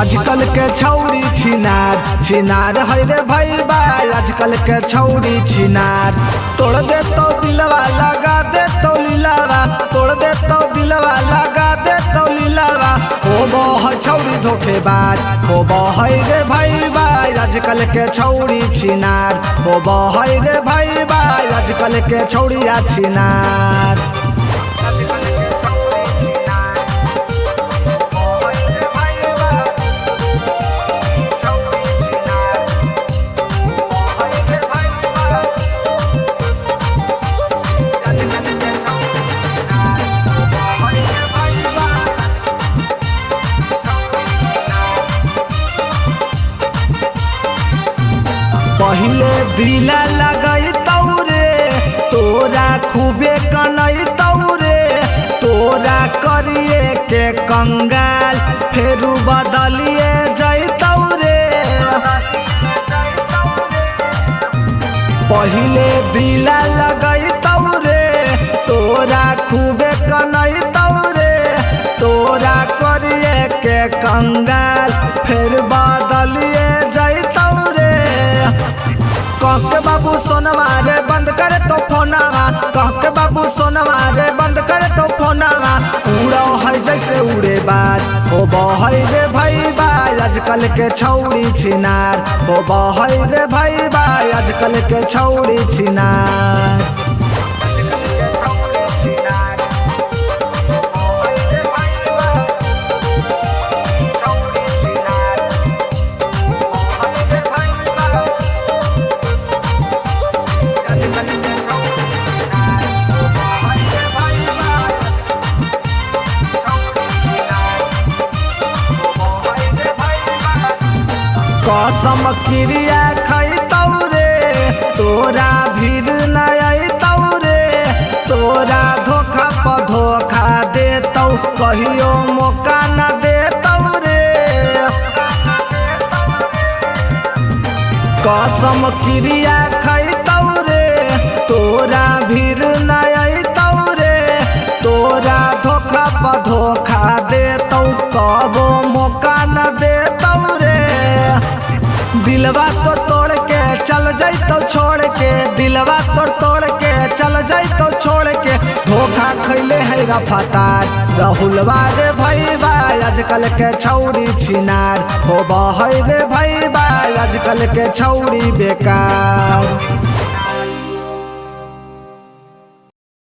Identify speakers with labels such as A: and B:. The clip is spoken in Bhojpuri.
A: आजकल के छौरी छिनार है रे भैया, आजकल के छौरी छिनार। तोड़ दे तो दिलवा लगा दे तो लीलावा, तोड़ दे तो दिलवा लगा दे तो लीलावा। हो है छौरी धोखेबाज, हो है रे भैया, आजकल के छौरी छिनार। हो है रे भैया, आजकल के छौरिया छिनार। पहिले दिला लगई तौरे, तोरा खूबे कनई तौरे। तोरा करिए के कंगाल, फेरू बदलिए जैतौ रे। पहिले दिला लगई तौरे, तोरा खूबे कनई तौरे। तोरा करिए के कंगाल, फेर बदलिए जैतौ रे। कहके बाबू सोनवा रे बंद करे तो फोनवा, कहके बाबू सोनवा रे बंद करे तो फोनवा। उड़ो है जैसे उड़े बाज, हो है रे भैया, आजकल के छौरी छिनार। हो है रे भैया, आजकल के छौरी छिनार। कसम क्रिया खैतौ रे, तोरा भीड़ न अइतौ रे। तोरा धोखा पर धोखा देतौ, कहियो मौका न देतौ रे। कसम क्रिया खैतौ रे, तोरा भीड़ न अइतौ रे। तोरा धोखा पर धोखा देतौ, कबो मौका न देतौ रे। दिलवा तो तोड़ के चल जाइतो छोड़ के, दिलवा तो तोड़ के चल जाइतो छोड़ के। धोखा खैले है रफातार, राहुलवा रे भैया, आजकल के छौरी छिनार। हो है रे भैया, आजकल के छौरी बेकार।